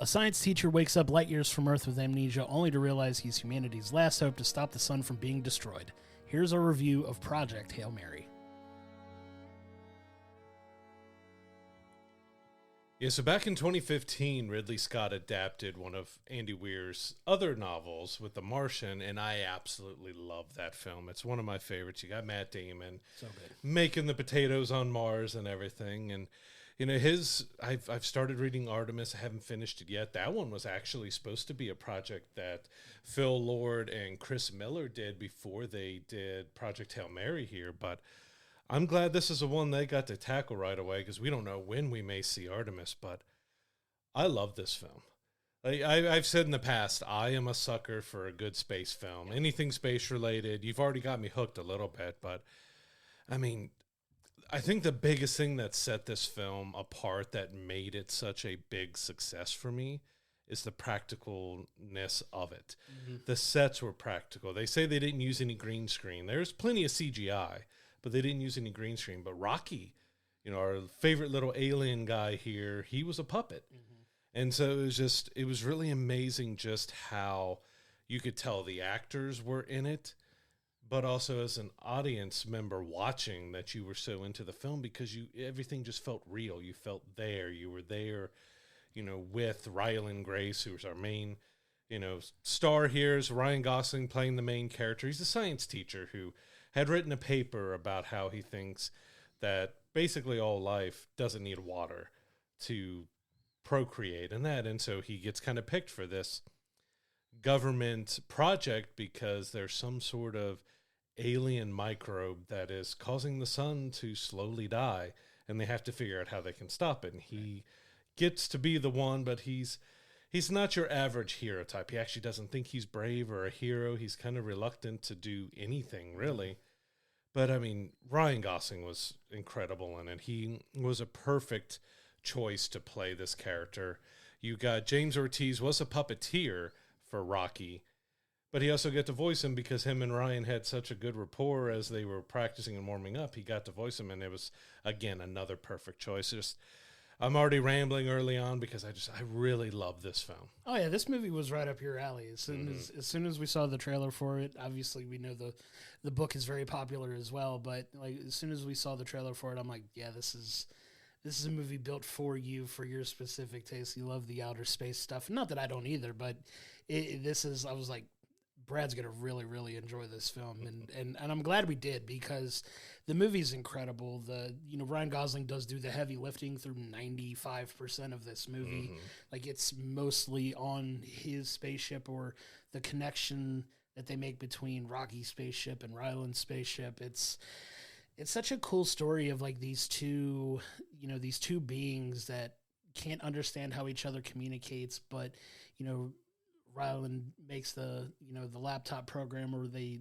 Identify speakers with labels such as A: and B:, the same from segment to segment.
A: A science teacher wakes up light years from Earth with amnesia, only to realize he's humanity's last hope to stop the sun from being destroyed. Here's a review of Project Hail Mary.
B: Yeah, so back in 2015, Ridley Scott adapted one of Andy Weir's other novels with The Martian, and I absolutely love that film. It's one of my favorites. You got Matt Damon
A: So good.
B: making the potatoes on Mars and everything, and you know I've started reading Artemis. I haven't finished it yet. That one was actually supposed to be a project that Phil Lord and Chris Miller did before they did Project Hail Mary here, but I'm glad this is the one they got to tackle right away because we don't know when we may see Artemis, but I love this film. I've said in the past, I am a sucker for a good space film. Anything space related, you've already got me hooked a little bit, but I mean, I think the biggest thing that set this film apart that made it such a big success for me is the practicalness of it. Mm-hmm. The sets were practical. They say they didn't use any green screen. There's plenty of CGI, but they didn't use any green screen. But Rocky, you know, our favorite little alien guy here, he was a puppet. Mm-hmm. And so it was really amazing just how you could tell the actors were in it, but also as an audience member watching that you were so into the film because everything just felt real. You felt there. You were there, you know, with Ryland Grace, who was our main, you know, star here, is Ryan Gosling playing the main character. He's a science teacher who had written a paper about how he thinks that basically all life doesn't need water to procreate and so he gets kind of picked for this government project because there's some sort of alien microbe that is causing the sun to slowly die, and they have to figure out how they can stop it. And he gets to be the one, but he's not your average hero type. He actually doesn't think he's brave or a hero. He's kind of reluctant to do anything, really. But, I mean, Ryan Gosling was incredible in it. He was a perfect choice to play this character. You got James Ortiz was a puppeteer for Rocky, but he also got to voice him because him and Ryan had such a good rapport as they were practicing and warming up. He got to voice him, and it was, again, another perfect choice. I'm already rambling early on because I really love this film.
A: Oh yeah, this movie was right up your alley. As soon as we saw the trailer for it, obviously we know the book is very popular as well. But like as soon as we saw the trailer for it, I'm like, yeah, this is a movie built for you, for your specific taste. You love the outer space stuff. Not that I don't either, but I was like, Brad's gonna really, really enjoy this film, and I'm glad we did because the movie's incredible. Ryan Gosling does do the heavy lifting through 95% of this movie. Mm-hmm. Like it's mostly on his spaceship or the connection that they make between Rocky's spaceship and Ryland's spaceship. It's such a cool story of like these two beings that can't understand how each other communicates, but Ryland makes the laptop program where they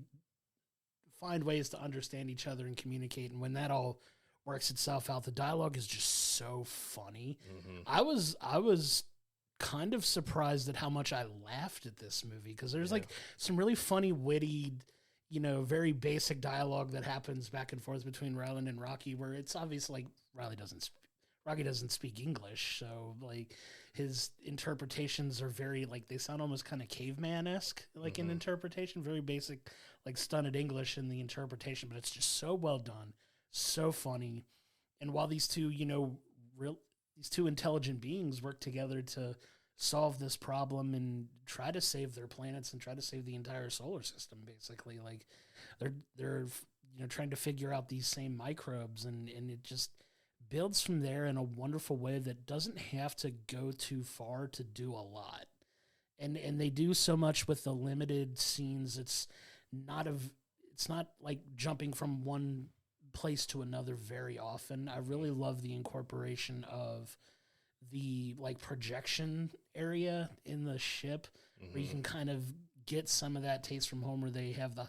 A: find ways to understand each other and communicate. And when that all works itself out, the dialogue is just so funny. Mm-hmm. I was kind of surprised at how much I laughed at this movie because there's like some really funny, witty, very basic dialogue that happens back and forth between Ryland and Rocky where it's obvious like Rocky doesn't speak English, so like his interpretations are very like they sound almost kind of caveman-esque, like in interpretation, very basic, like stunted English in the interpretation, but it's just so well done, so funny. And while these two, these two intelligent beings work together to solve this problem and try to save their planets and try to save the entire solar system, basically, like they're trying to figure out these same microbes, and it just builds from there in a wonderful way that doesn't have to go too far to do a lot. And they do so much with the limited scenes. It's not like jumping from one place to another very often. I really love the incorporation of the like projection area in the ship where you can kind of get some of that taste from home where they have the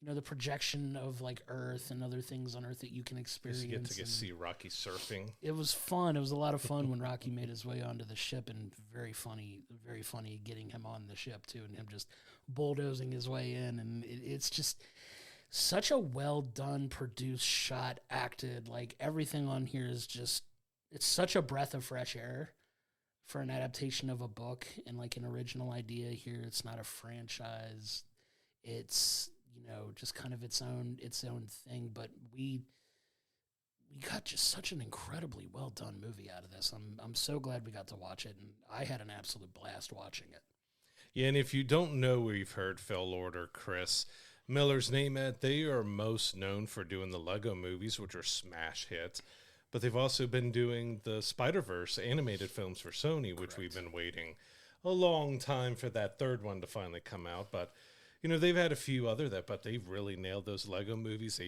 A: the projection of like Earth and other things on Earth that you can experience.
B: You get to see Rocky surfing.
A: It was fun. It was a lot of fun when Rocky made his way onto the ship, and very funny getting him on the ship too, and him just bulldozing his way in. And it's just such a well done, produced, shot, acted. Like everything on here is just, it's such a breath of fresh air for an adaptation of a book and like an original idea here. It's not a franchise. It's, just kind of its own thing, but we got just such an incredibly well done movie out of this. I'm so glad we got to watch it, and I had an absolute blast watching it.
B: Yeah, and if you don't know where you've heard Phil Lord or Chris Miller's name at, they are most known for doing the Lego movies, which are smash hits. But they've also been doing the Spider-Verse animated films for Sony, which we've been waiting a long time for that third one to finally come out. But, they've had a few but they've really nailed those Lego movies.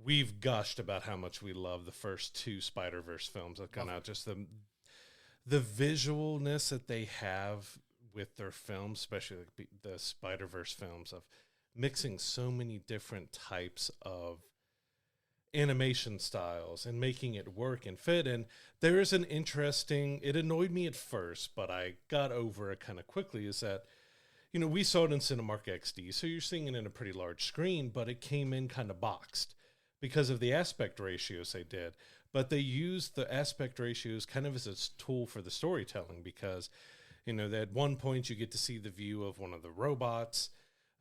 B: We've gushed about how much we love the first two Spider-Verse films that come out. Just the visualness that they have with their films, especially the Spider-Verse films, of mixing so many different types of animation styles and making it work and fit. And there is an interesting, it annoyed me at first, but I got over it kind of quickly, is that, we saw it in Cinemark XD, so you're seeing it in a pretty large screen, but it came in kind of boxed because of the aspect ratios they did. But they used the aspect ratios kind of as a tool for the storytelling, because at one point you get to see the view of one of the robots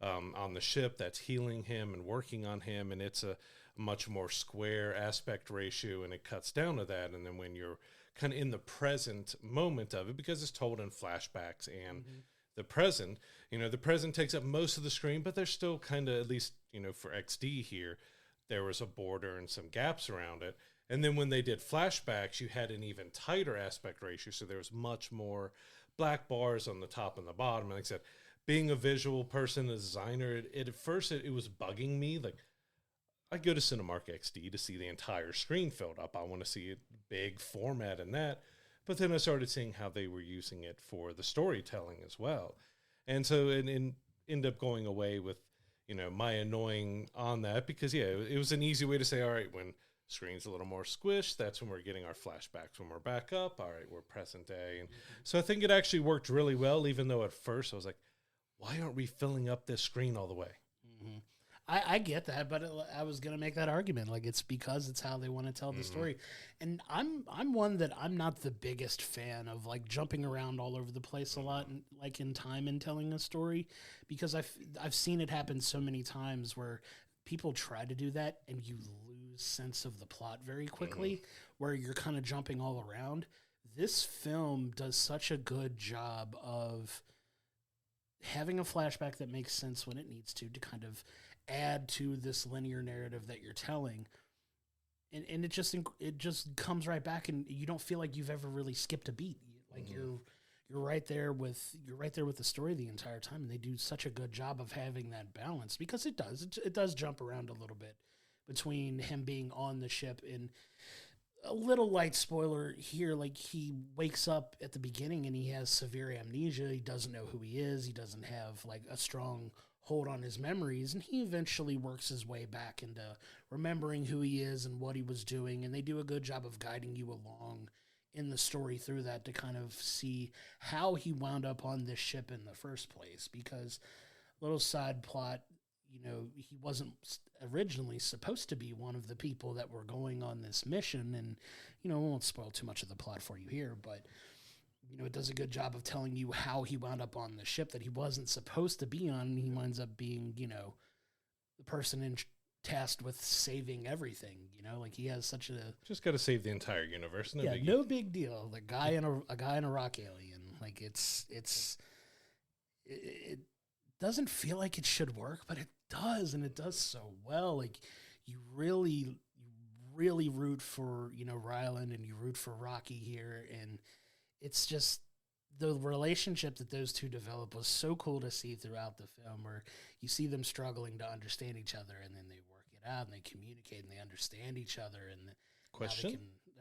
B: on the ship that's healing him and working on him, and it's a much more square aspect ratio, and it cuts down to that. And then when you're kind of in the present moment of it, because it's told in flashbacks and the present takes up most of the screen, but there's still kind of, at least, for XD here, there was a border and some gaps around it. And then when they did flashbacks, you had an even tighter aspect ratio, so there was much more black bars on the top and the bottom. And like I said, being a visual person, a designer, at first it was bugging me. Like, I go to Cinemark XD to see the entire screen filled up. I want to see it big format and that. But then I started seeing how they were using it for the storytelling as well. And so it ended up going away with, my annoying on that, because, it was an easy way to say, all right, when screen's a little more squished, that's when we're getting our flashbacks. When we're back up, all right, we're present day. And so I think it actually worked really well, even though at first I was like, why aren't we filling up this screen all the way?
A: Mm-hmm. I get that, but I was going to make that argument. Like, it's because it's how they want to tell the story. And I'm one that I'm not the biggest fan of, like, jumping around all over the place a lot, and, like, in time in telling a story, because I've seen it happen so many times where people try to do that and you lose sense of the plot very quickly, where you're kind of jumping all around. This film does such a good job of having a flashback that makes sense when it needs to kind of add to this linear narrative that you're telling, and it just comes right back, and you don't feel like you've ever really skipped a beat. Like, you're right there with the story the entire time, and they do such a good job of having that balance, because it does jump around a little bit between him being on the ship. And a little light spoiler here, like, he wakes up at the beginning and he has severe amnesia. He doesn't know who he is. He doesn't have, like, a strong hold on his memories, and he eventually works his way back into remembering who he is and what he was doing. And they do a good job of guiding you along in the story through that, to kind of see how he wound up on this ship in the first place. Because, little side plot, he wasn't originally supposed to be one of the people that were going on this mission. And, I won't spoil too much of the plot for you here, but it does a good job of telling you how he wound up on the ship that he wasn't supposed to be on. And he winds up being, the person tasked with saving everything. Like, he has such a,
B: just got to save the entire universe.
A: No big deal. The guy in a rock alien. Like, it doesn't feel like it should work, but it does, and it does so well. Like, you really root for Ryland, and you root for Rocky here, and it's just the relationship that those two develop was so cool to see throughout the film, where you see them struggling to understand each other, and then they work it out, and they communicate, and they understand each other, and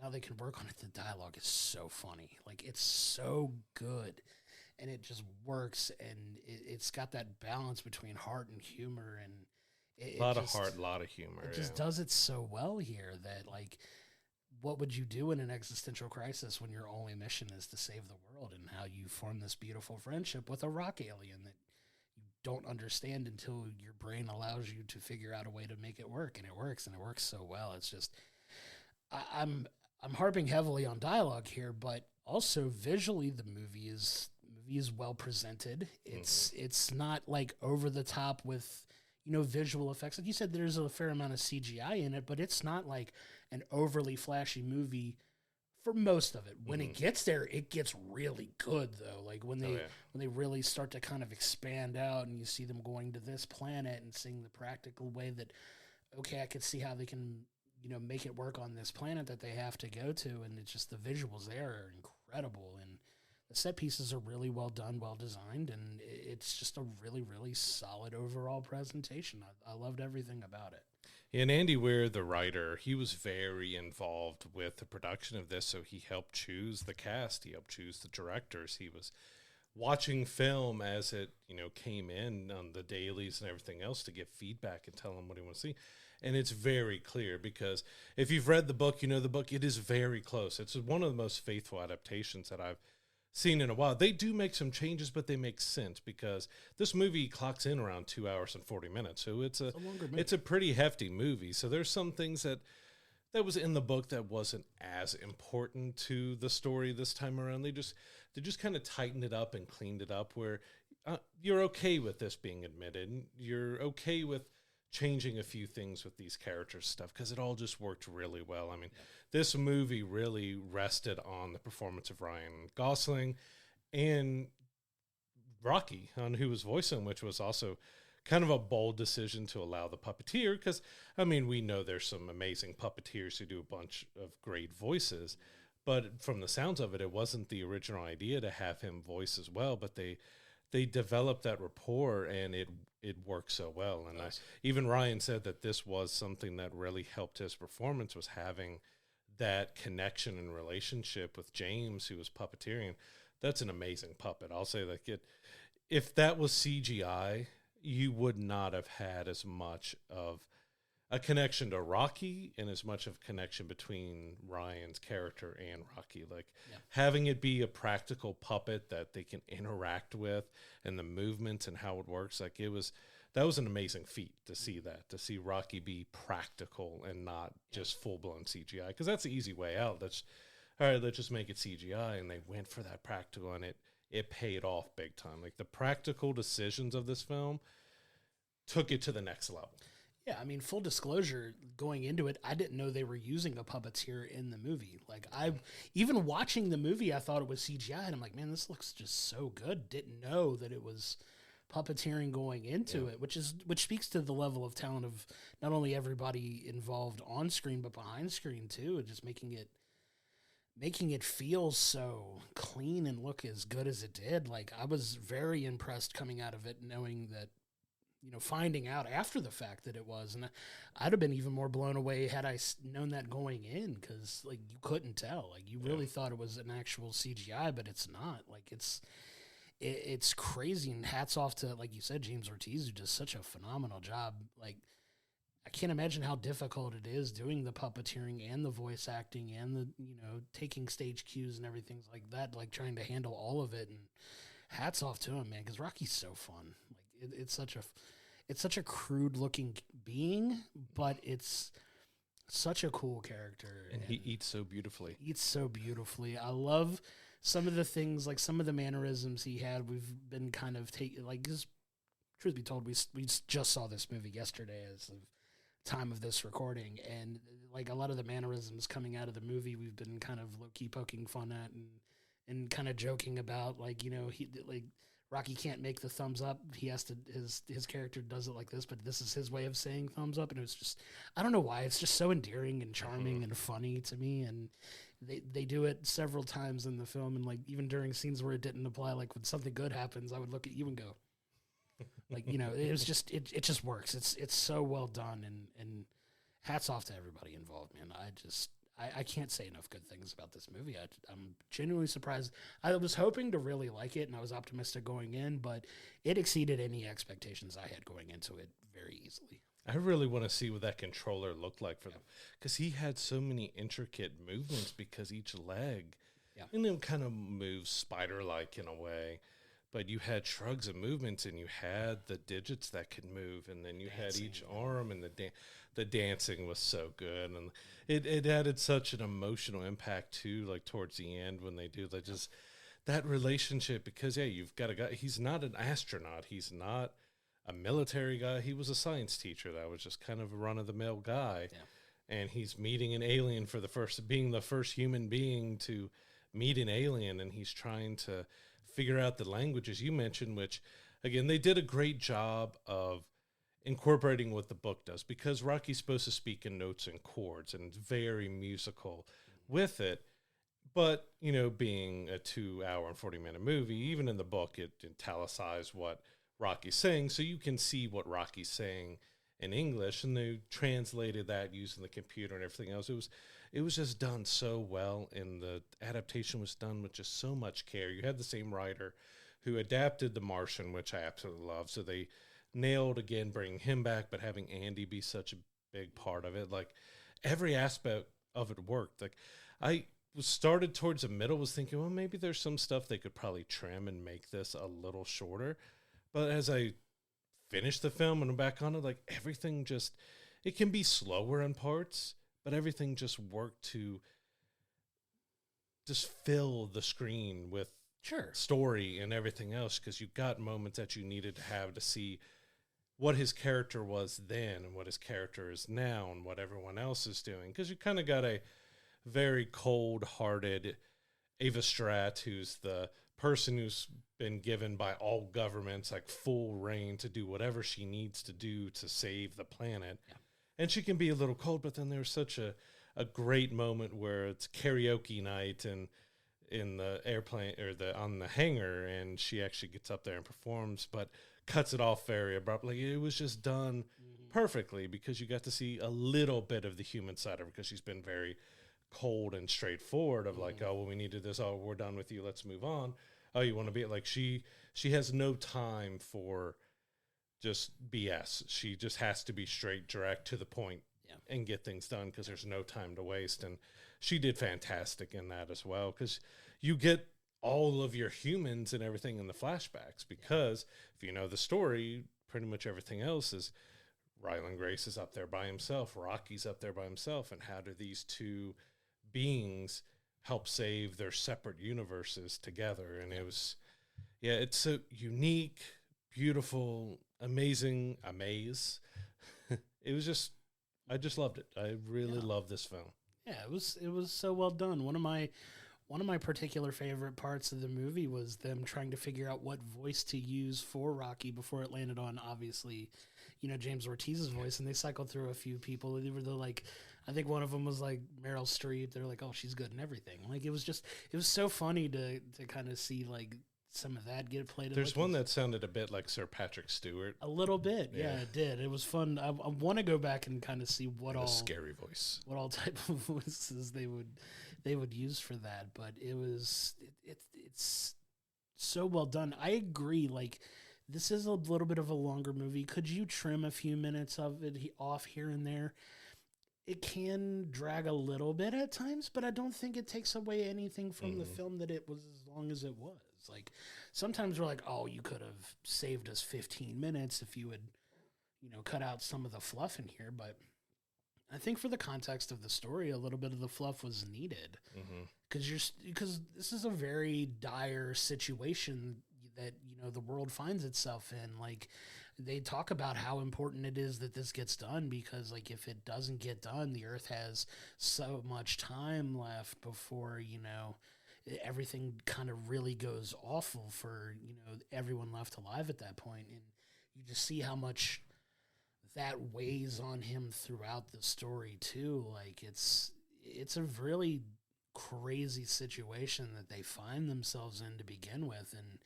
A: now they can work on it. The dialogue is so funny. Like, it's so good, and it just works, and it's got that balance between heart and humor, and
B: a lot of heart, a lot of humor.
A: It just does it so well here that, like, what would you do in an existential crisis when your only mission is to save the world, and how you form this beautiful friendship with a rock alien that you don't understand until your brain allows you to figure out a way to make it work, and it works so well. It's just, I'm harping heavily on dialogue here, but Also, visually, the movie is well presented. It's not like over the top with visual effects. Like you said, there's a fair amount of CGI in it, but it's not like an overly flashy movie for most of it. When it gets there, it gets really good though. Like when they really start to kind of expand out, and you see them going to this planet and seeing the practical way that, okay, I could see how they can make it work on this planet that they have to go to, and it's just the visuals there are incredible, and the set pieces are really well done, well designed, and it's just a really, really solid overall presentation. I loved everything about it.
B: And Andy Weir, the writer, he was very involved with the production of this, so he helped choose the cast, he helped choose the directors, he was watching film as it came in on the dailies and everything else to get feedback and tell him what he wants to see. And it's very clear, because if you've read the book, the book, it is very close. It's one of the most faithful adaptations that I've seen in a while. They do make some changes, but they make sense, because this movie clocks in around 2 hours and 40 minutes. So it's a pretty hefty movie. So there's some things that was in the book that wasn't as important to the story this time around. They just kind of tightened it up and cleaned it up where you're okay with this being admitted. And you're okay with changing a few things with these characters stuff, because it all just worked really well. I mean, this movie really rested on the performance of Ryan Gosling and Rocky, on who was voicing, which was also kind of a bold decision to allow the puppeteer, because, I mean, we know there's some amazing puppeteers who do a bunch of great voices, but from the sounds of it, it wasn't the original idea to have him voice as well, but they developed that rapport, and it worked so well. And nice. Even Ryan said that this was something that really helped his performance, was having that connection and relationship with James, who was puppeteering. That's an amazing puppet. I'll say that if that was CGI, you would not have had as much of a connection to Rocky and as much of a connection between Ryan's character and Rocky. Like having it be a practical puppet that they can interact with, and the movements and how it works. Like that was an amazing feat to see to see Rocky be practical and not just full blown CGI. Cause that's the easy way out. All right, let's just make it CGI. And they went for that practical, and it paid off big time. Like the practical decisions of this film took it to the next level.
A: Yeah, I mean, full disclosure, going into it, I didn't know they were using a puppeteer in the movie. Like, even watching the movie, I thought it was CGI, and I'm like, man, this looks just so good. Didn't know that it was puppeteering going into it, which speaks to the level of talent of not only everybody involved on screen, but behind screen too, and just making it feel so clean and look as good as it did. Like, I was very impressed coming out of it, knowing that, finding out after the fact that it was, and I'd have been even more blown away had I known that going in, because like you couldn't tell, like you really thought it was an actual CGI, but it's not. Like it's crazy, and hats off to, like you said, James Ortiz, who does such a phenomenal job. Like I can't imagine how difficult it is doing the puppeteering and the voice acting and the taking stage cues and everything like that, like trying to handle all of it. And hats off to him, man, because Rocky's so fun. Like it's such a crude looking being, but it's such a cool character,
B: and he eats so beautifully. I love some of the things, like some of the mannerisms he had. We've been kind of taking, like, just truth be told, we just saw this movie yesterday as of time of this recording, and like a lot of the mannerisms coming out of the movie, we've been kind of low key poking fun at and kind of joking about, like, he like Rocky can't make the thumbs up. He has to, his character does it like this, but this is his way of saying thumbs up. And it was just, I don't know why, it's just so endearing and charming and funny to me. And they do it several times in the film. And like, even during scenes where it didn't apply, like when something good happens, I would look at you and go, like, it was just, it just works. It's so well done, and hats off to everybody involved, man. I can't say enough good things about this movie. I'm genuinely surprised. I was hoping to really like it, and I was optimistic going in, but it exceeded any expectations I had going into it very easily. I really want to see what that controller looked like for them, because he had so many intricate movements, because each leg, and then kind of moves spider-like in a way. but you had shrugs and movements, and you had the digits that could move, and then you had each arm, and the dancing was so good, and it added such an emotional impact too, like towards the end when they do just that relationship, because you've got a guy, he's not an astronaut, he's not a military guy, he was a science teacher that was just kind of a run-of-the-mill guy, and he's meeting an alien for being the first human being to meet an alien, and he's trying to figure out the languages you mentioned, which, again, they did a great job of incorporating what the book does, because Rocky's supposed to speak in notes and chords, and it's very musical with it. But, being a 2-hour and 40-minute movie, even in the book, it italicized what Rocky's saying, so you can see what Rocky's saying in English, and they translated that using the computer and everything else. It was just done so well, and the adaptation was done with just so much care. You had the same writer who adapted The Martian, which I absolutely love, so they nailed, again, bringing him back, but having Andy be such a big part of it. Like, every aspect of it worked. Like, I started towards the middle, was thinking, well, maybe there's some stuff they could probably trim and make this a little shorter. But as I finished the film and I'm back on it, like, everything just, it can be slower in parts, but everything just worked to just fill the screen with story and everything else, because you got moments that you needed to have to see what his character was then and what his character is now and what everyone else is doing, because you kind of got a very cold-hearted Ava Stratt, who's the person who's been given by all governments like full reign to do whatever she needs to do to save the planet. And she can be a little cold, but then there's such a great moment where it's karaoke night and in the airplane or on the hangar, and she actually gets up there and performs, but cuts it off very abruptly. It was just done perfectly, because you got to see a little bit of the human side of her, because she's been very cold and straightforward of like, oh, well, we needed this. Oh, we're done with you. Let's move on. Oh, you want to be like, she has no time for just BS. She just has to be straight, direct, to the point, and get things done, because there's no time to waste. And she did fantastic in that as well, because you get all of your humans and everything in the flashbacks, because if you know the story, pretty much everything else is Ryland Grace is up there by himself, Rocky's up there by himself, and how do these two beings help save their separate universes together? And it was, it's so unique, beautiful, amazing, Amaze. It was just, I just loved it. I really loved this film.
A: Yeah, it was so well done. One of my particular favorite parts of the movie was them trying to figure out what voice to use for Rocky before it landed on, obviously, James Ortiz's voice. And they cycled through a few people. They were like, I think one of them was like Meryl Streep. They're like, oh, she's good in everything. Like, it was so funny to kind of see like some of that get played.
B: There's one that sounded a bit like Sir Patrick Stewart.
A: A little bit, yeah, it did. It was fun. I want to go back and kind of see what all
B: scary voice,
A: what all type of voices they would use for that. But it's so well done. I agree. Like, this is a little bit of a longer movie. Could you trim a few minutes of it off here and there? It can drag a little bit at times, but I don't think it takes away anything from the film that it was as long as it was. Like, sometimes we're like, oh, you could have saved us 15 minutes if you had, cut out some of the fluff in here. But I think for the context of the story, a little bit of the fluff was needed. Because this is a very dire situation that, the world finds itself in. Like, they talk about how important it is that this gets done, because like, if it doesn't get done, the earth has so much time left before, everything kind of really goes awful for, everyone left alive at that point. And you just see how much that weighs on him throughout the story too. Like, it's a really crazy situation that they find themselves in to begin with. And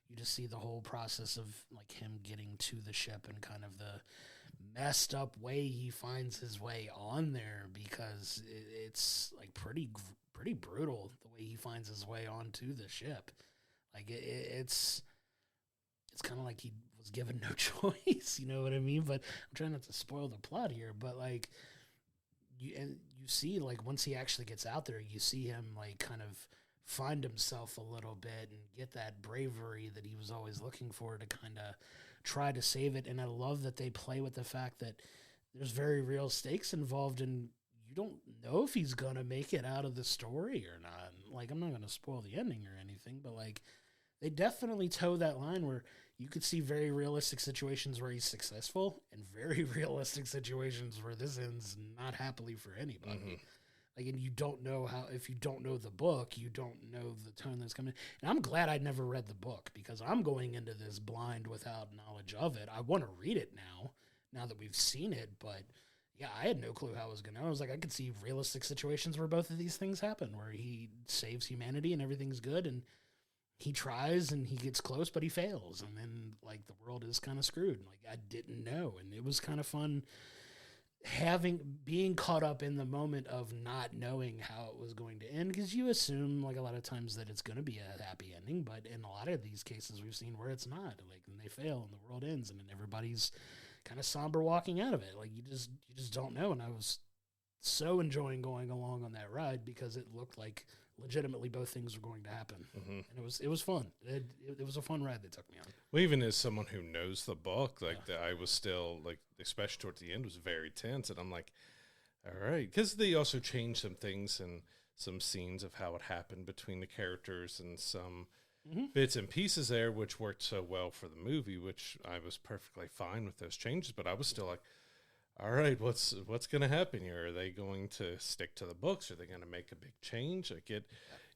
A: you just see the whole process of like him getting to the ship and kind of the messed up way he finds his way on there, because it's like pretty brutal the way he finds his way onto the ship. Like, it's kind of like he was given no choice, you know what I mean? But I'm trying not to spoil the plot here, but like you see, like, once he actually gets out there, you see him like kind of find himself a little bit and get that bravery that he was always looking for to kind of try to save it. And I love that they play with the fact that there's very real stakes involved, and you don't know if he's going to make it out of the story or not. Like, I'm not going to spoil the ending or anything, but like, they definitely toe that line where you could see very realistic situations where he's successful and very realistic situations where this ends not happily for anybody. Mm-hmm. Like, and you don't know how, if you don't know the book, you don't know the tone that's coming. And I'm glad I never read the book, because I'm going into this blind without knowledge of it. I want to read it now that we've seen it, but yeah, I had no clue how it was going to. I was like, I could see realistic situations where both of these things happen, where he saves humanity and everything's good, and he tries and he gets close, but he fails. And then, like, the world is kind of screwed. Like, I didn't know. And it was kind of fun being caught up in the moment of not knowing how it was going to end, because you assume, like, a lot of times that it's going to be a happy ending. But in a lot of these cases we've seen where it's not. Like, and they fail and the world ends, and then everybody's kind of somber walking out of it. Like, you just don't know. And I was so enjoying going along on that ride, because it looked like legitimately both things were going to happen. Mm-hmm. And it was fun. It was a fun ride they took me on.
B: Well, even as someone who knows the book, like, I was still, like, especially towards the end, was very tense. And I'm like, all right. Because they also changed some things and some scenes of how it happened between the characters, and some bits and pieces there, which worked so well for the movie, which I was perfectly fine with those changes. But I was still like, all right, what's going to happen here? Are they going to stick to the books? Are they going to make a big change?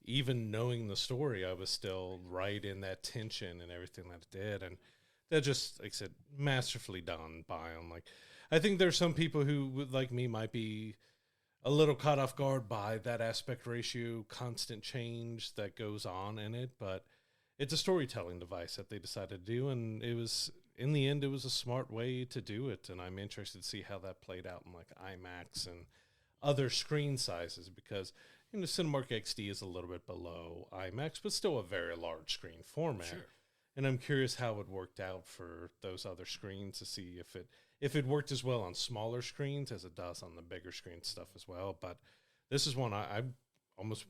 B: Even knowing the story, I was still right in that tension and everything that it did. And that just, like I said, masterfully done by them. Like, I think there's some people who, like me, might be a little caught off guard by that aspect ratio, constant change that goes on in it. But it's a storytelling device that they decided to do, and it was, in the end, it was a smart way to do it. And I'm interested to see how that played out in, like, IMAX and other screen sizes, because, you know, Cinemark XD is a little bit below IMAX, but still a very large screen format. Sure. And I'm curious how it worked out for those other screens, to see if it worked as well on smaller screens as it does on the bigger screen stuff as well. But this is one I almost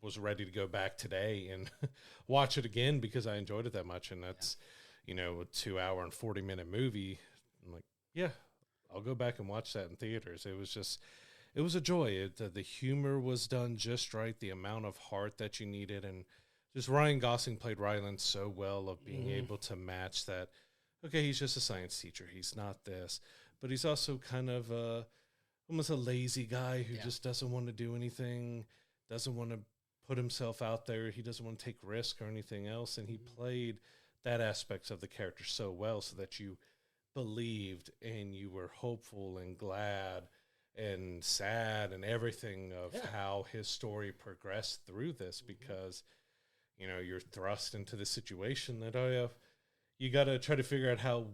B: was ready to go back today and watch it again, because I enjoyed it that much. And that's, you know, a 2 hour and 40-minute movie. I'm like, yeah, I'll go back and watch that in theaters. It was a joy. The humor was done just right, the amount of heart that you needed. And just Ryan Gosling played Ryland so well, of being able to match that. Okay, he's just a science teacher. He's not this. But he's also kind of almost a lazy guy who just doesn't want to do anything, doesn't want to put himself out there. He doesn't want to take risk or anything else. And he played that aspect of the character so well, so that you believed and you were hopeful and glad and sad and everything of how his story progressed through this, because, you know, you're thrust into the situation that, you got to try to figure out how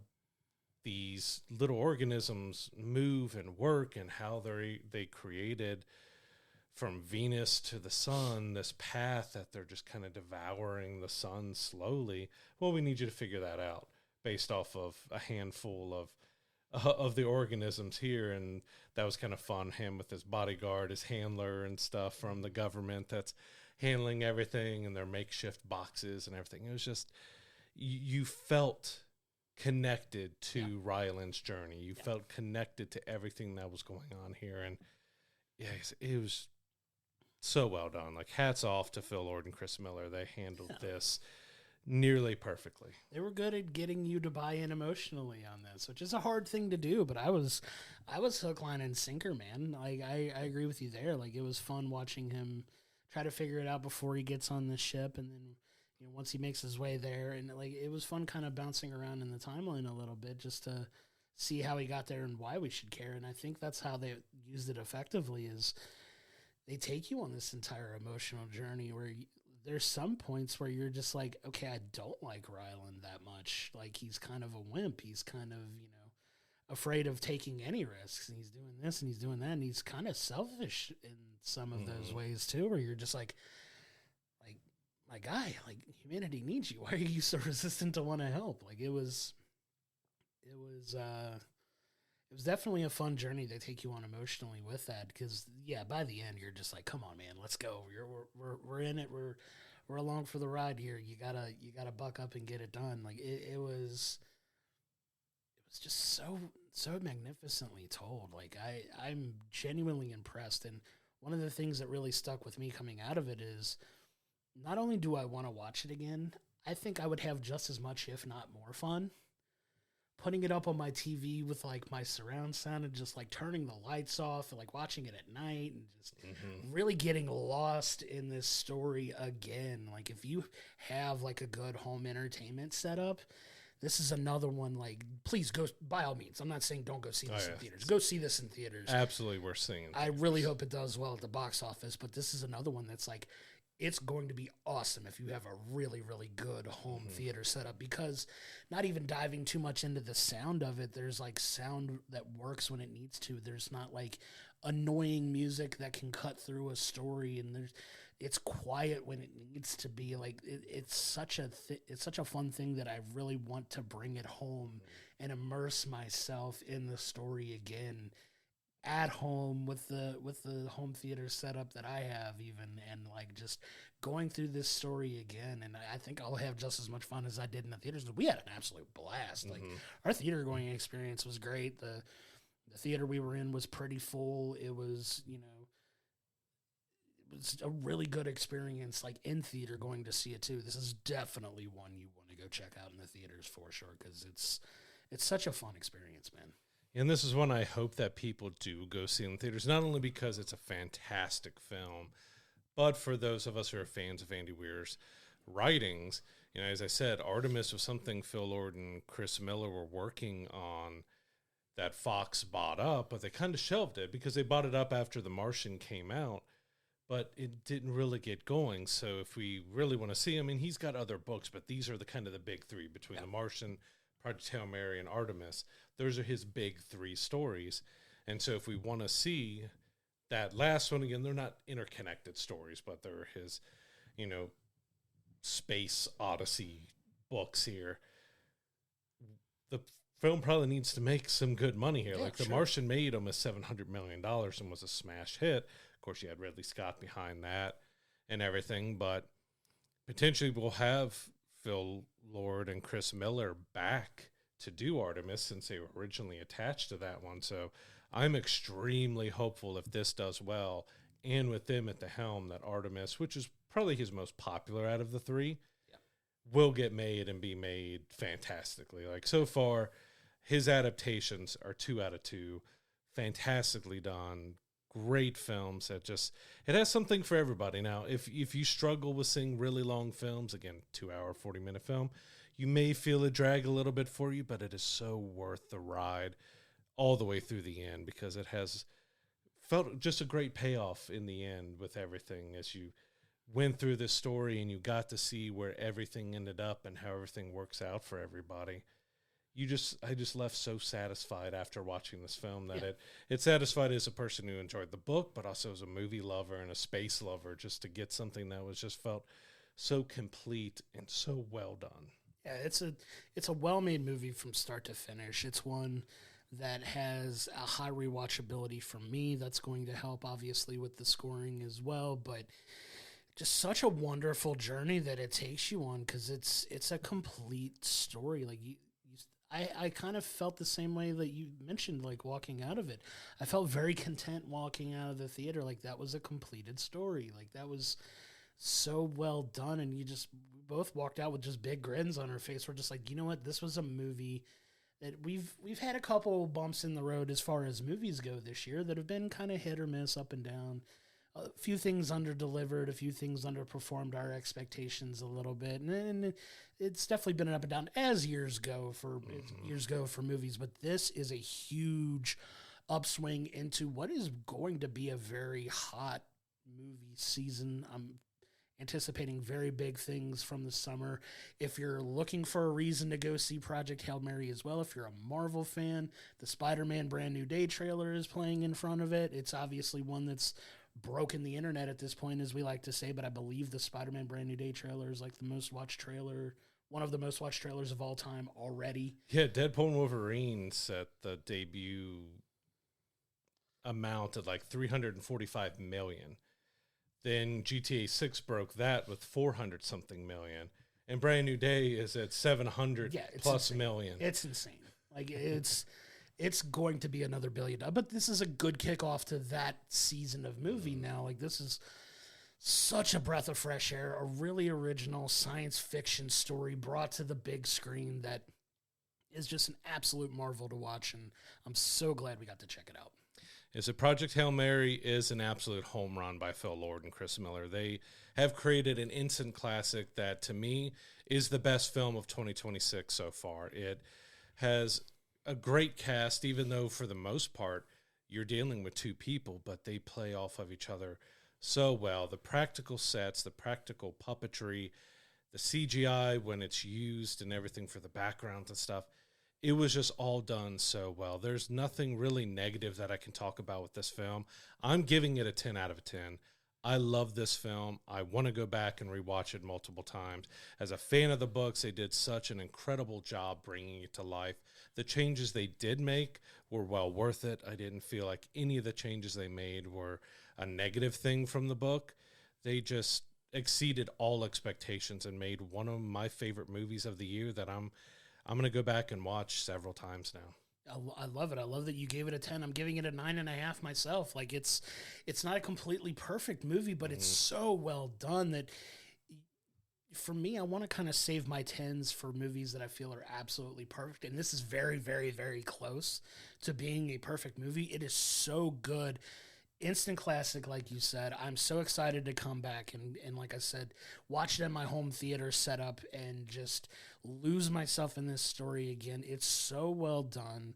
B: these little organisms move and work, and how they created from Venus to the sun this path that they're just kind of devouring the sun slowly. Well, we need you to figure that out based off of a handful of the organisms here. And that was kind of fun. Him with his bodyguard, his handler and stuff from the government that's handling everything, and their makeshift boxes and everything. It was just, you felt connected to Ryland's journey. You felt connected to everything that was going on here. And it was so well done. Like, hats off to Phil Lord and Chris Miller. They handled this nearly perfectly.
A: They were good at getting you to buy in emotionally on this, which is a hard thing to do, but I was hook, line, and sinker, man. Like, I agree with you there. Like, it was fun watching him try to figure it out before he gets on the ship, and then, you know, once he makes his way there, and like, it was fun kind of bouncing around in the timeline a little bit just to see how he got there and why we should care. And I think that's how they used it effectively, is they take you on this entire emotional journey where there's some points where you're just like, okay, I don't like Ryland that much. Like, he's kind of a wimp. He's kind of, you know, afraid of taking any risks, and he's doing this and he's doing that, and he's kind of selfish in some of those ways too, where you're just like, my guy, like, humanity needs you. Why are you so resistant to want to help? Like, it was It was definitely a fun journey to take you on emotionally with that, because yeah, by the end you're just like, come on, man, let's go. We're in it. We're along for the ride here. You gotta buck up and get it done. Like it was just so magnificently told. Like I'm genuinely impressed, and one of the things that really stuck with me coming out of it is not only do I want to watch it again, I think I would have just as much, if not more, fun putting it up on my TV with like my surround sound and just like turning the lights off and like watching it at night and just really getting lost in this story again. Like if you have like a good home entertainment setup, this is another one. Like, please go, by all means. I'm not saying don't go see this in theaters. Go see this in theaters.
B: Absolutely, we're seeing it.
A: I really hope it does well at the box office, but this is another one that's like, it's going to be awesome if you have a really, really good home theater setup, because not even diving too much into the sound of it, there's like sound that works when it needs to. There's not like annoying music that can cut through a story, and it's quiet when it needs to be. Like it's such a fun thing that I really want to bring it home and immerse myself in the story again at home with the home theater setup that I have, even, and like just going through this story again. And I think I'll have just as much fun as I did in the theaters. We had an absolute blast. Like our theater going experience was great. The theater we were in was pretty full. It was, it was a really good experience, like in theater, going to see it too. This is definitely one you want to go check out in the theaters for sure, because it's such a fun experience, man.
B: And this is one I hope that people do go see in theaters, not only because it's a fantastic film, but for those of us who are fans of Andy Weir's writings. As I said, Artemis was something Phil Lord and Chris Miller were working on that Fox bought up, but they kind of shelved it because they bought it up after The Martian came out, but it didn't really get going. So if we really want to see him, he's got other books, but these are the kind of the big three between The Martian, Project Hail Mary, and Artemis. Those are his big three stories. And so if we want to see that last one, again, they're not interconnected stories, but they're his, space odyssey books here. The film probably needs to make some good money here. The Martian made almost $700 million and was a smash hit. Of course, you had Ridley Scott behind that and everything, but potentially we'll have Phil Lord and Chris Miller back to do Artemis, since they were originally attached to that one. So I'm extremely hopeful if this does well, and with them at the helm, that Artemis, which is probably his most popular out of the three, will get made and be made fantastically. Like, so far, his adaptations are 2 out of 2, fantastically done, great films that just, it has something for everybody. Now, if you struggle with seeing really long films, again, 2-hour, 40-minute film, you may feel it drag a little bit for you, but it is so worth the ride all the way through the end, because it has felt just a great payoff in the end with everything as you went through this story and you got to see where everything ended up and how everything works out for everybody. I just left so satisfied after watching this film that it satisfied as a person who enjoyed the book, but also as a movie lover and a space lover, just to get something that was just felt so complete and so well done.
A: Yeah, it's a well-made movie from start to finish. It's one that has a high rewatchability for me. That's going to help, obviously, with the scoring as well. But just such a wonderful journey that it takes you on, because it's a complete story. Like I kind of felt the same way that you mentioned, like walking out of it. I felt very content walking out of the theater. Like that was a completed story. Like that was so well done, and we both walked out with just big grins on our face. We're just like, you know what, this was a movie that we've had a couple bumps in the road as far as movies go this year that have been kind of hit or miss, up and down. A few things under-delivered, a few things underperformed our expectations a little bit, and it's definitely been an up and down as years go for movies. But this is a huge upswing into what is going to be a very hot movie season. I'm anticipating very big things from the summer. If you're looking for a reason to go see Project Hail Mary as well, if you're a Marvel fan, the Spider-Man Brand New Day trailer is playing in front of it. It's obviously one that's broken the internet at this point, as we like to say, but I believe the Spider-Man Brand New Day trailer is like the most watched trailer one of the most watched trailers of all time already.
B: Yeah, Deadpool and Wolverine set the debut amount at like 345 million. Then GTA 6 broke that with 400 something million. And Brand New Day is at 700 plus
A: insane.
B: million.
A: It's insane. Like it's going to be another $1 billion. But this is a good kickoff to that season of movie now. Like this is such a breath of fresh air, a really original science fiction story brought to the big screen that is just an absolute marvel to watch, and I'm so glad we got to check it out.
B: Is it Project Hail Mary is an absolute home run by Phil Lord and Chris Miller. They have created an instant classic that, to me, is the best film of 2026 so far. It has a great cast, even though for the most part you're dealing with two people, but they play off of each other so well. The practical sets, the practical puppetry, the CGI when it's used and everything for the backgrounds and stuff, it was just all done so well. There's nothing really negative that I can talk about with this film. I'm giving it a 10 out of 10. I love this film. I want to go back and rewatch it multiple times. As a fan of the books, they did such an incredible job bringing it to life. The changes they did make were well worth it. I didn't feel like any of the changes they made were a negative thing from the book. They just exceeded all expectations and made one of my favorite movies of the year that I'm going to go back and watch several times now.
A: I love it. I love that you gave it a 10. I'm giving it a 9.5 myself. Like it's not a completely perfect movie, but it's so well done that for me, I want to kind of save my 10s for movies that I feel are absolutely perfect. And this is very, very, very close to being a perfect movie. It is so good. Instant classic, like you said. I'm so excited to come back and like I said, watch it in my home theater setup and just lose myself in this story again. It's so well done.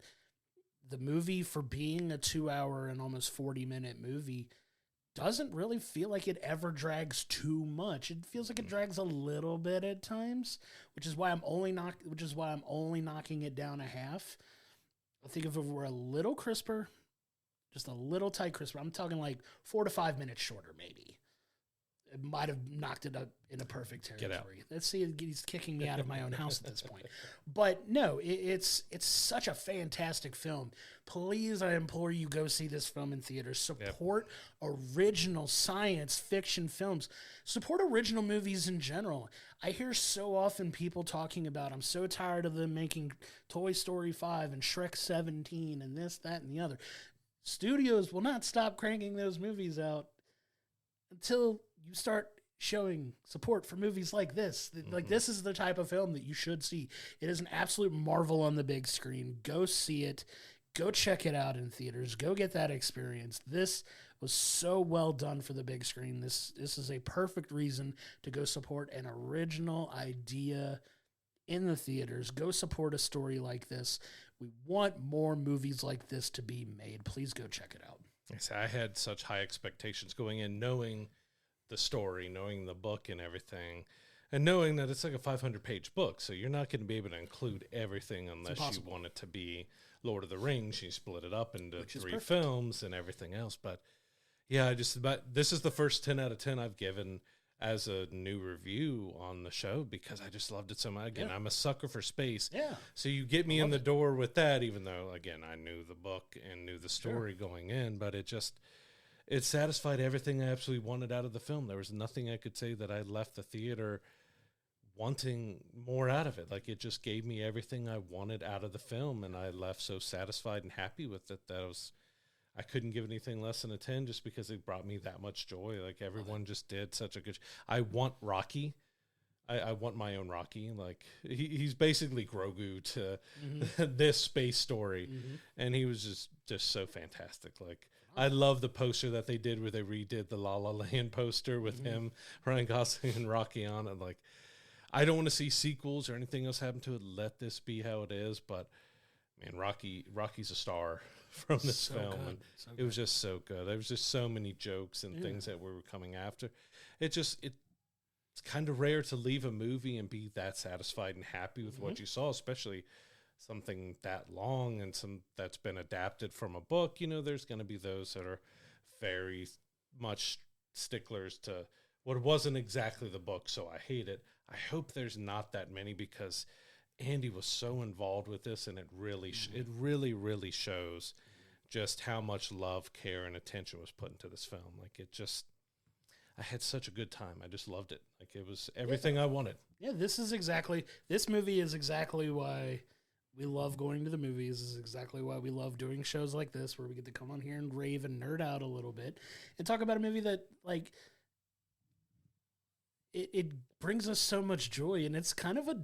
A: The movie, for being a 2-hour and almost 40-minute movie, doesn't really feel like it ever drags too much. It feels like it drags a little bit at times, which is why I'm only knocking it down a half. I think if it were a little crisper, just a little tight crisper, I'm talking like 4 to 5 minutes shorter, maybe. It might have knocked it up in a perfect territory. Let's see, he's kicking me out of my own house at this point. But no, it's such a fantastic film. Please, I implore you, go see this film in theaters. Support original science fiction films. Support original movies in general. I hear so often people talking about, I'm so tired of them making Toy Story 5 and Shrek 17 and this, that, and the other. Studios will not stop cranking those movies out until you start showing support for movies like this. Like, this is the type of film that you should see. It is an absolute marvel on the big screen. Go see it. Go check it out in theaters. Go get that experience. This was so well done for the big screen. This is a perfect reason to go support an original idea in the theaters. Go support a story like this. We want more movies like this to be made. Please go check it out.
B: Yes, I had such high expectations going in, knowing the story, knowing the book and everything, and knowing that it's like a 500-page book, so you're not going to be able to include everything unless you want it to be Lord of the Rings. You split it up into 3 films and everything else. But yeah, this is the first 10 out of 10 I've given as a new review on the show because I just loved it so much. Again, I'm a sucker for space.
A: Yeah.
B: So you get me in the door with that, even though, again, I knew the book and knew the story going in, but it satisfied everything I absolutely wanted out of the film. There was nothing I could say that I left the theater wanting more out of it. Like, it just gave me everything I wanted out of the film, and I left so satisfied and happy with it that I couldn't give anything less than a 10 just because it brought me that much joy. Like, everyone just did such a good I want Rocky. I want my own Rocky. Like, he's basically Grogu to this space story, and he was just so fantastic. Like, I love the poster that they did where they redid the La La Land poster with him, Ryan Gosling, and Rocky on it. Like, I don't want to see sequels or anything else happen to it. Let this be how it is. But man, Rocky's a star from this film, and it was just so good. There was just so many jokes and things that we were coming after. It's kind of rare to leave a movie and be that satisfied and happy with what you saw, especially something that long and that's been adapted from a book. You know, there's going to be those that are very much sticklers to what wasn't exactly the book, so I hate it. I hope there's not that many, because Andy was so involved with this, and it really, it really shows just how much love, care, and attention was put into this film. Like, it just, I had such a good time. I just loved it. Like, it was everything I wanted.
A: Yeah, this movie is exactly why we love going to the movies. This is exactly why we love doing shows like this, where we get to come on here and rave and nerd out a little bit and talk about a movie that, like, it brings us so much joy, and it's kind of a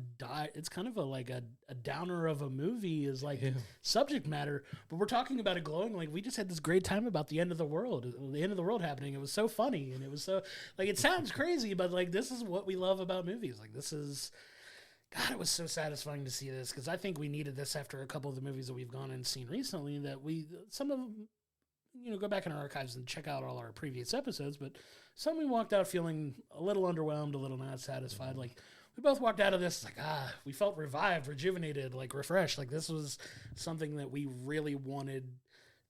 A: downer of a movie is like subject matter, but we're talking about it glowing. Like, we just had this great time about the end of the world happening. It was so funny, and it was so, like, it sounds crazy, but like, this is what we love about movies. Like, this is, God, it was so satisfying to see this, because I think we needed this after a couple of the movies that we've gone and seen recently, that some of them, go back in our archives and check out all our previous episodes, but some we walked out feeling a little underwhelmed, a little not satisfied. Like, we both walked out of this like, we felt revived, rejuvenated, like, refreshed. Like, this was something that we really wanted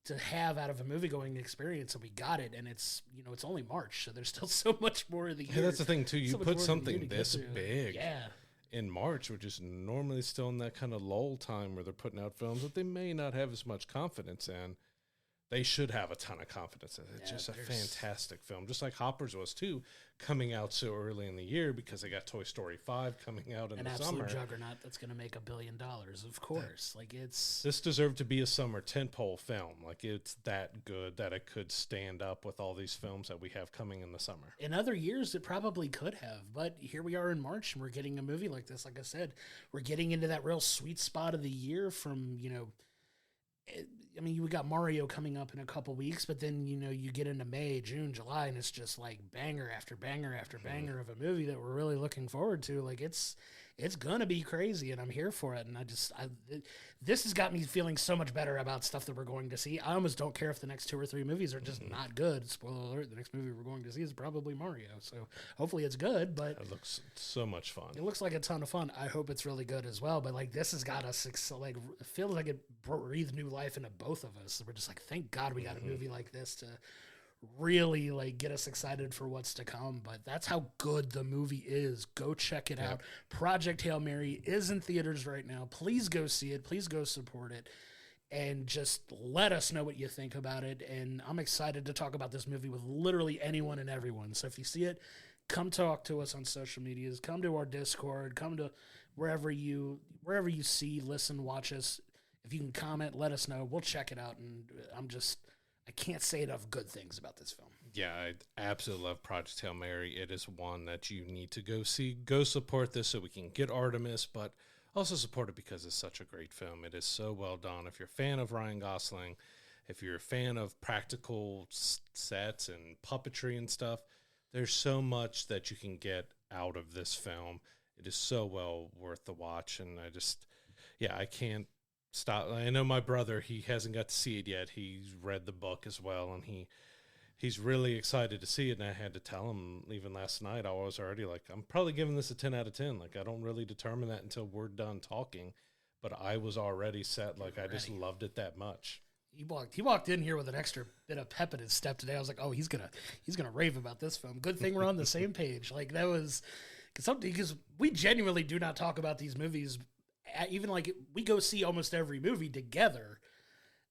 A: to have out of a movie-going experience, and we got it. And it's, it's only March, so there's still so much more of the year.
B: Yeah, that's the thing too. You put something this big,
A: yeah,
B: in March, which is normally still in that kind of lull time where they're putting out films that they may not have as much confidence in. They should have a ton of confidence in it. It's just a fantastic film, just like Hoppers was too, coming out so early in the year, because they got Toy Story 5 coming out in the summer.
A: An absolute juggernaut that's going to make $1 billion, of course.
B: This deserved to be a summer tentpole film. Like, it's that good that it could stand up with all these films that we have coming in the summer.
A: In other years, it probably could have, but here we are in March, and we're getting a movie like this. Like I said, we're getting into that real sweet spot of the year from, we got Mario coming up in a couple weeks, but then, you get into May, June, July, and it's just like banger after banger after banger of a movie that we're really looking forward to. Like, it's going to be crazy, and I'm here for it. And this has got me feeling so much better about stuff that we're going to see. I almost don't care if the next 2 or 3 movies are just not good. Spoiler alert, the next movie we're going to see is probably Mario. So hopefully it's good, but
B: it looks so much fun.
A: It looks like a ton of fun. I hope it's really good as well. But like, this has got us, like, it feels like it breathed new life into both of us. We're just like, thank God we got a movie like this to really, like, get us excited for what's to come. But that's how good the movie is. Go check it out. Project Hail Mary is in theaters right now. Please go see it. Please go support it, and just let us know what you think about it. And I'm excited to talk about this movie with literally anyone and everyone. So if you see it, come talk to us on social medias, come to our Discord, come to wherever you see, listen, watch us. If you can comment, let us know. We'll check it out. And I can't say enough good things about this film.
B: Yeah, I absolutely love Project Hail Mary. It is one that you need to go see. Go support this so we can get Artemis, but also support it because it's such a great film. It is so well done. If you're a fan of Ryan Gosling, if you're a fan of practical sets and puppetry and stuff, there's so much that you can get out of this film. It is so well worth the watch, and I can't stop. I know my brother, he hasn't got to see it yet. He's read the book as well, and he's really excited to see it. And I had to tell him, even last night, I was already like, I'm probably giving this a 10 out of 10. Like, I don't really determine that until we're done talking, but I was already set. Like, I just loved it that much.
A: He walked in here with an extra bit of pep in his step today. I was like, oh, he's gonna rave about this film. Good thing we're on the same page. Like, that was because we genuinely do not talk about these movies. Even like, we go see almost every movie together,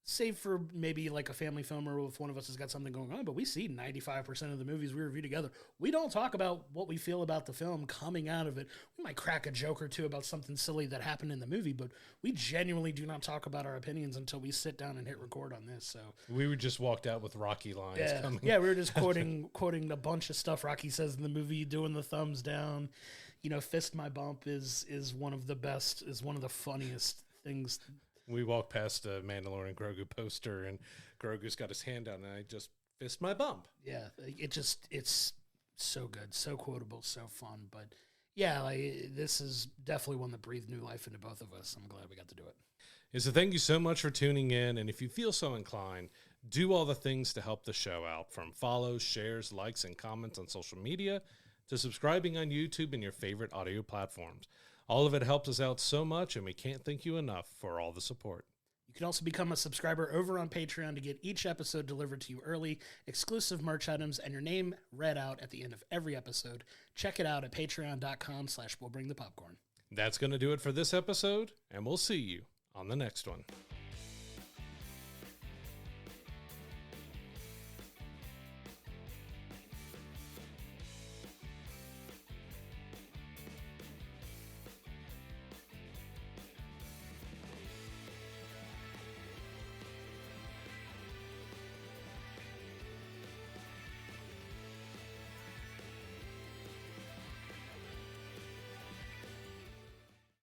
A: save for maybe like a family film or if one of us has got something going on, but we see 95% of the movies we review together. We don't talk about what we feel about the film coming out of it. We might crack a joke or two about something silly that happened in the movie, but we genuinely do not talk about our opinions until we sit down and hit record on this. So
B: we were just walked out with Rocky lines.
A: Yeah, we were just quoting a bunch of stuff Rocky says in the movie, doing the thumbs down. Fist my bump is one of the best, is one of the funniest things.
B: We walked past a Mandalorian Grogu poster, and Grogu's got his hand out, and I just fist my bump.
A: Yeah, it's so good, so quotable, so fun. But yeah, like, this is definitely one that breathed new life into both of us. I'm glad we got to do it.
B: So thank you so much for tuning in, and if you feel so inclined, do all the things to help the show out, from follows, shares, likes, and comments on social media, to subscribing on YouTube and your favorite audio platforms. All of it helps us out so much, and we can't thank you enough for all the support.
A: You can also become a subscriber over on Patreon to get each episode delivered to you early, exclusive merch items, and your name read out at the end of every episode. Check it out at patreon.com/we'll bring the popcorn.
B: That's going to do it for this episode, and we'll see you on the next one.